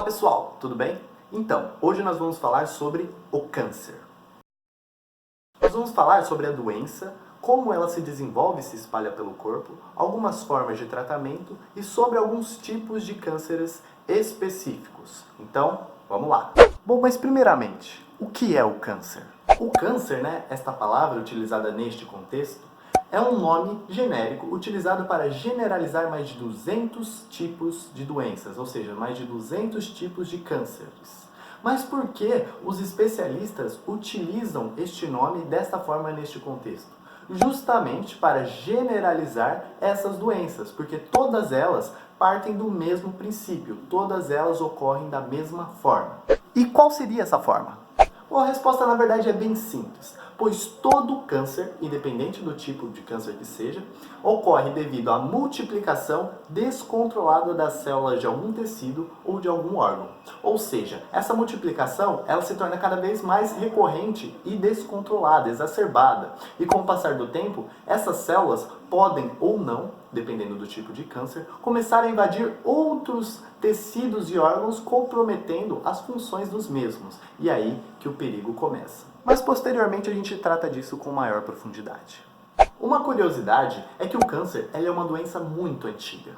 Olá pessoal, tudo bem? Então, hoje nós vamos falar sobre o câncer. Nós vamos falar sobre a doença, como ela se desenvolve e se espalha pelo corpo, algumas formas de tratamento e sobre alguns tipos de cânceres específicos. Então, vamos lá. Bom, mas primeiramente, o que é o câncer? O câncer, esta palavra utilizada neste contexto, é um nome genérico utilizado para generalizar mais de 200 tipos de doenças, ou seja, mais de 200 tipos de cânceres. Mas por que os especialistas utilizam este nome desta forma neste contexto? Justamente para generalizar essas doenças, porque todas elas partem do mesmo princípio, todas elas ocorrem da mesma forma. E qual seria essa forma? Bom, a resposta na verdade é bem simples, pois todo câncer, independente do tipo de câncer que seja, ocorre devido à multiplicação descontrolada das células de algum tecido ou de algum órgão. Ou seja, essa multiplicação ela se torna cada vez mais recorrente e descontrolada, exacerbada. E com o passar do tempo, essas células podem ou não, dependendo do tipo de câncer, começar a invadir outros tecidos e órgãos, comprometendo as funções dos mesmos. E aí que o perigo começa. Mas posteriormente a gente trata disso com maior profundidade. Uma curiosidade é que o câncer é uma doença muito antiga.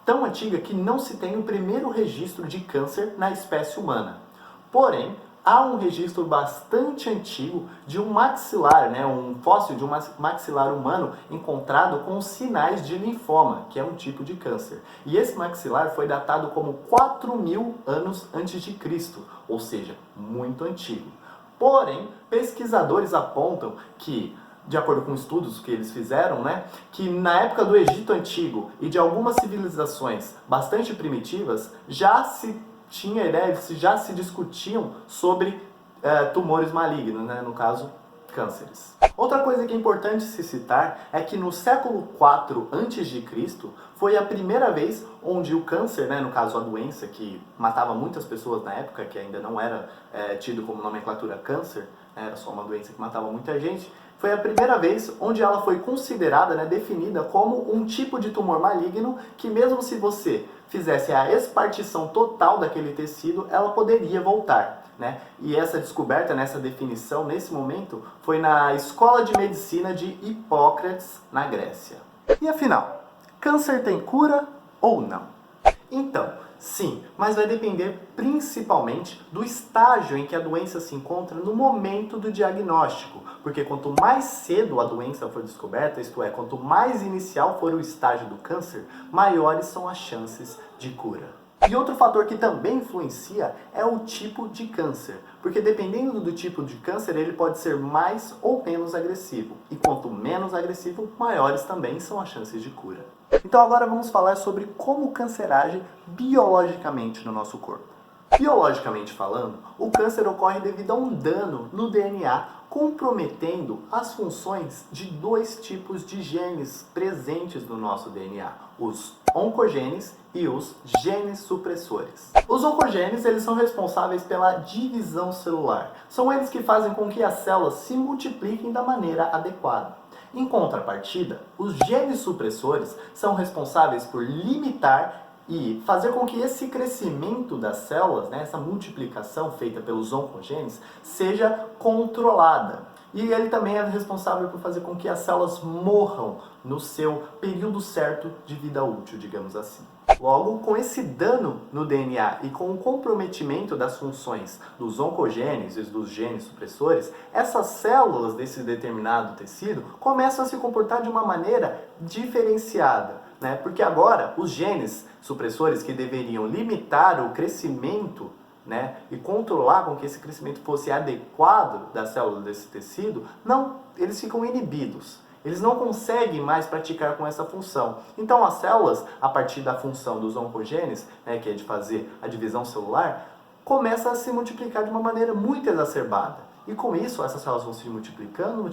Tão antiga que não se tem o primeiro registro de câncer na espécie humana. Porém, há um registro bastante antigo de um maxilar, um fóssil de um maxilar humano encontrado com sinais de linfoma, que é um tipo de câncer. E esse maxilar foi datado como 4.000 anos antes de Cristo, ou seja, muito antigo. Porém, pesquisadores apontam que, de acordo com estudos que eles fizeram, que na época do Egito Antigo e de algumas civilizações bastante primitivas, já se tinha ideia, já se discutiam sobre tumores malignos, no caso, cânceres. Outra coisa que é importante se citar é que no século IV a.C. foi a primeira vez onde o câncer, no caso a doença que matava muitas pessoas na época, que ainda não era tido como nomenclatura câncer, era só uma doença que matava muita gente, foi a primeira vez onde ela foi considerada, definida como um tipo de tumor maligno que mesmo se você fizesse a espartição total daquele tecido, ela poderia voltar. E essa descoberta, essa definição, nesse momento, foi na Escola de Medicina de Hipócrates, na Grécia. E afinal, câncer tem cura ou não? Então, sim, mas vai depender principalmente do estágio em que a doença se encontra no momento do diagnóstico, porque quanto mais cedo a doença for descoberta, isto é, quanto mais inicial for o estágio do câncer, maiores são as chances de cura. E outro fator que também influencia é o tipo de câncer, porque dependendo do tipo de câncer, ele pode ser mais ou menos agressivo. E quanto menos agressivo, maiores também são as chances de cura. Então agora vamos falar sobre como o câncer age biologicamente no nosso corpo. Biologicamente falando, o câncer ocorre devido a um dano no DNA, comprometendo as funções de dois tipos de genes presentes no nosso DNA, os oncogenes e os genes supressores. Os oncogenes, eles são responsáveis pela divisão celular. São eles que fazem com que as células se multipliquem da maneira adequada. Em contrapartida, os genes supressores são responsáveis por limitar e fazer com que esse crescimento das células, essa multiplicação feita pelos oncogenes, seja controlada. E ele também é responsável por fazer com que as células morram no seu período certo de vida útil, digamos assim. Logo, com esse dano no DNA e com o comprometimento das funções dos oncogenes e dos genes supressores, essas células desse determinado tecido começam a se comportar de uma maneira diferenciada. Porque agora os genes supressores que deveriam limitar o crescimento e controlar com que esse crescimento fosse adequado das células desse tecido, não, eles ficam inibidos. Eles não conseguem mais praticar com essa função. Então as células, a partir da função dos oncogenes, que é de fazer a divisão celular, começam a se multiplicar de uma maneira muito exacerbada. E com isso, essas células vão se multiplicando,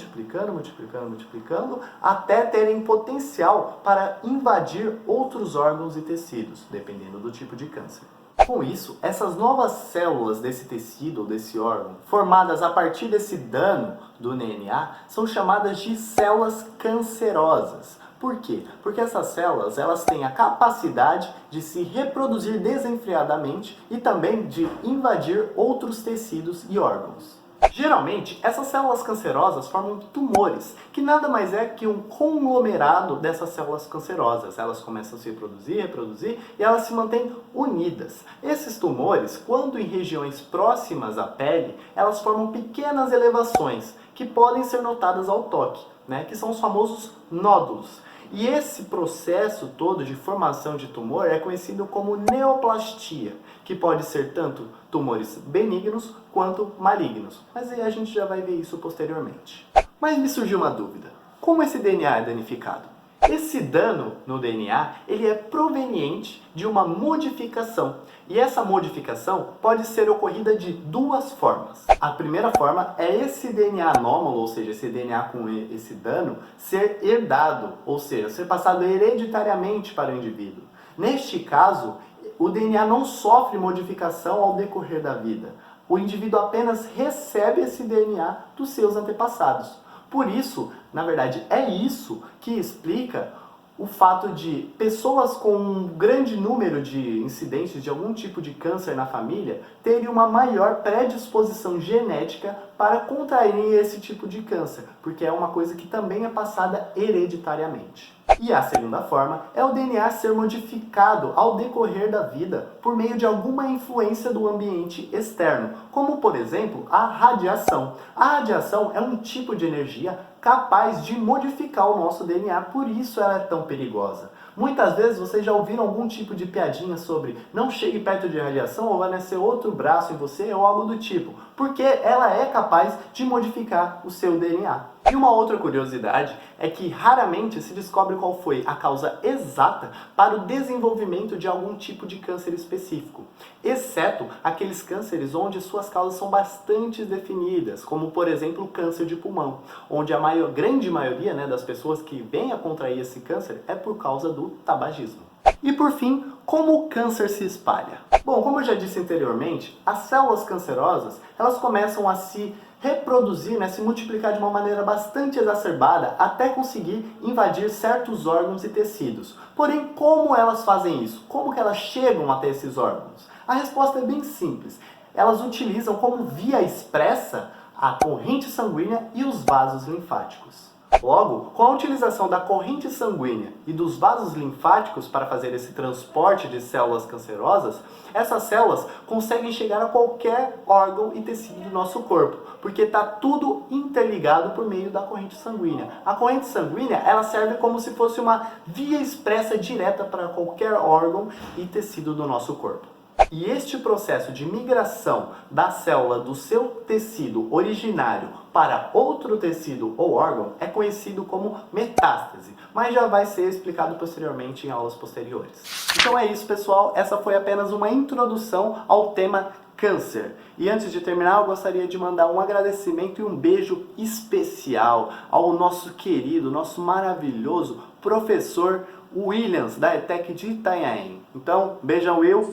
até terem potencial para invadir outros órgãos e tecidos, dependendo do tipo de câncer. Com isso, essas novas células desse tecido ou desse órgão, formadas a partir desse dano do DNA, são chamadas de células cancerosas. Por quê? Porque essas células elas têm a capacidade de se reproduzir desenfreadamente e também de invadir outros tecidos e órgãos. Geralmente, essas células cancerosas formam tumores, que nada mais é que um conglomerado dessas células cancerosas. Elas começam a se reproduzir e elas se mantêm unidas. Esses tumores, quando em regiões próximas à pele, elas formam pequenas elevações que podem ser notadas ao toque, que são os famosos nódulos. E esse processo todo de formação de tumor é conhecido como neoplastia, que pode ser tanto tumores benignos quanto malignos. Mas aí a gente já vai ver isso posteriormente. Mas me surgiu uma dúvida. Como esse DNA é danificado? Esse dano no DNA, ele é proveniente de uma modificação. E essa modificação pode ser ocorrida de duas formas. A primeira forma é esse DNA anômalo, ou seja, esse DNA com esse dano, ser herdado, ou seja, ser passado hereditariamente para o indivíduo. Neste caso, o DNA não sofre modificação ao decorrer da vida. O indivíduo apenas recebe esse DNA dos seus antepassados. Por isso, na verdade, é isso que explica o fato de pessoas com um grande número de incidentes de algum tipo de câncer na família terem uma maior predisposição genética para contraírem esse tipo de câncer, porque é uma coisa que também é passada hereditariamente. E a segunda forma é o DNA ser modificado ao decorrer da vida por meio de alguma influência do ambiente externo, como por exemplo a radiação. A radiação é um tipo de energia capaz de modificar o nosso DNA, por isso ela é tão perigosa. Muitas vezes vocês já ouviram algum tipo de piadinha sobre não chegue perto de radiação ou vai nascer outro braço em você ou algo do tipo, porque ela é capaz de modificar o seu DNA. E uma outra curiosidade é que raramente se descobre qual foi a causa exata para o desenvolvimento de algum tipo de câncer específico, exceto aqueles cânceres onde suas causas são bastante definidas, como por exemplo o câncer de pulmão, onde a grande maioria das pessoas que vêm a contrair esse câncer é por causa do tabagismo. E por fim, como o câncer se espalha? Bom, como eu já disse anteriormente, as células cancerosas elas começam a se reproduzir, se multiplicar de uma maneira bastante exacerbada até conseguir invadir certos órgãos e tecidos. Porém, como elas fazem isso? Como que elas chegam até esses órgãos? A resposta é bem simples. Elas utilizam como via expressa a corrente sanguínea e os vasos linfáticos. Logo, com a utilização da corrente sanguínea e dos vasos linfáticos para fazer esse transporte de células cancerosas, essas células conseguem chegar a qualquer órgão e tecido do nosso corpo, porque está tudo interligado por meio da corrente sanguínea. A corrente sanguínea ela serve como se fosse uma via expressa direta para qualquer órgão e tecido do nosso corpo. E este processo de migração da célula do seu tecido originário para outro tecido ou órgão é conhecido como metástase, mas já vai ser explicado posteriormente em aulas posteriores. Então é isso, pessoal. Essa foi apenas uma introdução ao tema câncer. E antes de terminar, eu gostaria de mandar um agradecimento e um beijo especial ao nosso querido, nosso maravilhoso professor Williams, da ETEC de Itanhaém. Então, beijão, Will.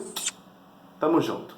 Tamo junto.